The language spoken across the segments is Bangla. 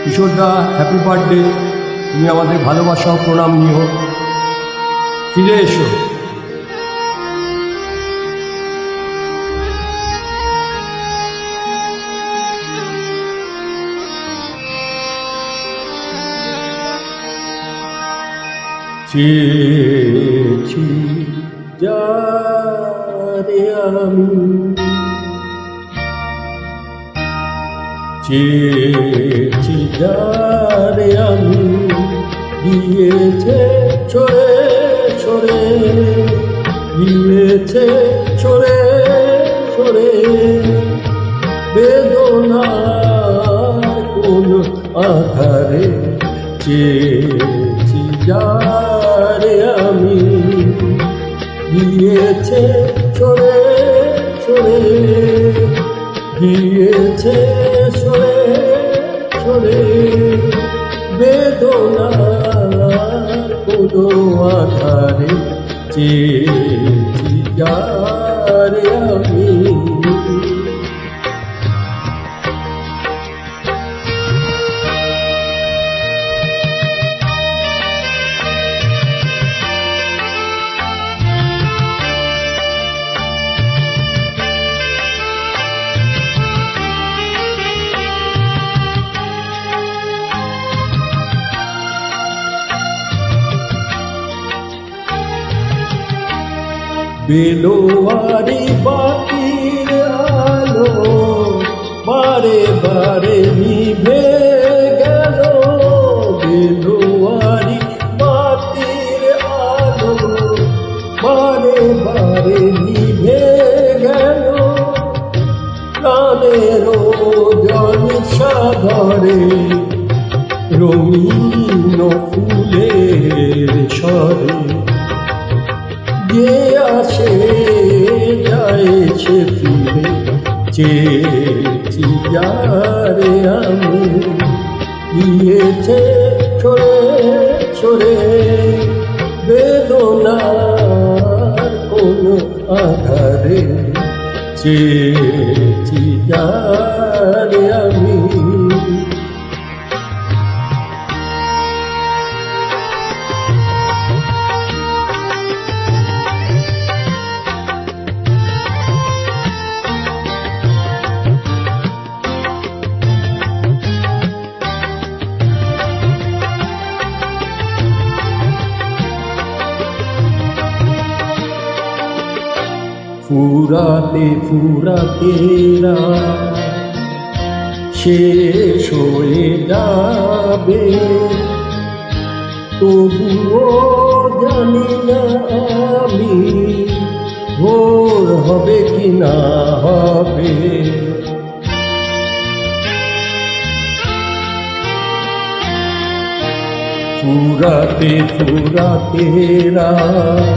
কিশোরদা, হ্যাপি বার্থডে। তুমি আমাদের ভালোবাসা ও প্রণাম নিও। ফিরে এসো। চেয়েছি যারে আমি, চেয়েছি যারে আমি, গিয়েছে ছড়ে ছড়ে, গিয়েছে ছড়ে ছড়ে, বেদনার কোন আধারে। চেয়েছি যারে আমি, গিয়েছে ছড়ে ছড়ে, গিয়েছে ছড়ে ছড়ে, বেদনার কোনো আধারে। চেয়েছি যারে আমি। বেলোয়ারি বাতির আলো বারে বারে নিভে গেল, বেলোয়ারি বাতির আলো বারে বারে নিভে গেল, প্রাণের জল সাগরে রঙিন ফুলের স্বরে, যে আসে যাইছে ফিরে। চেয়েছি যারে আমি, গিয়েছে ছড়ে ছড়ে, বেদনার কোন আধারে। চেয়েছি যারে আমি। ফুরাতে ফুরাতে রাত শেষ হয়ে যাবে, তবুও জানি না আমি ভোর হবে কি না হবে। ফুরাতে ফুরাতে রাত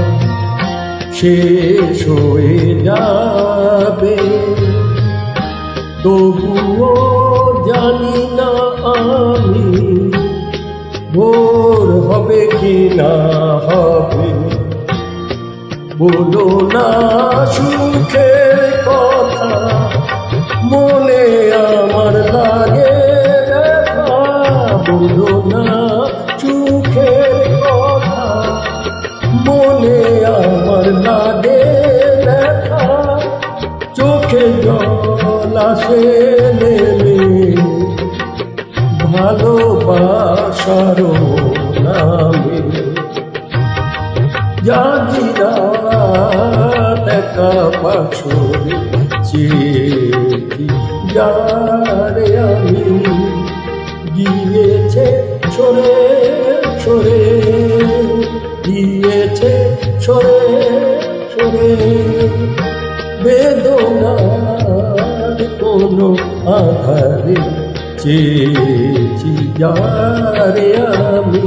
শেষ হয়ে যাবে, তবুও জানি না আমি ভোর হবে কি না হবে। বলো না সুখের কথা, মনে আমার লাগে ব্যথা। বলো না সুখের কথা, মনে আমার লাগে ব্যথা। চোখে জল আসে নেমে ভালোবাসার নামে, জাগি রাত একা পাশরে। চেয়েছি যারে আমি, গিয়েছে ছড়ে ছড়ে, গিয়েছে ছড়ে ছড়ে, বেদনার কোনো আধারে। চেয়েছি যারে আমি।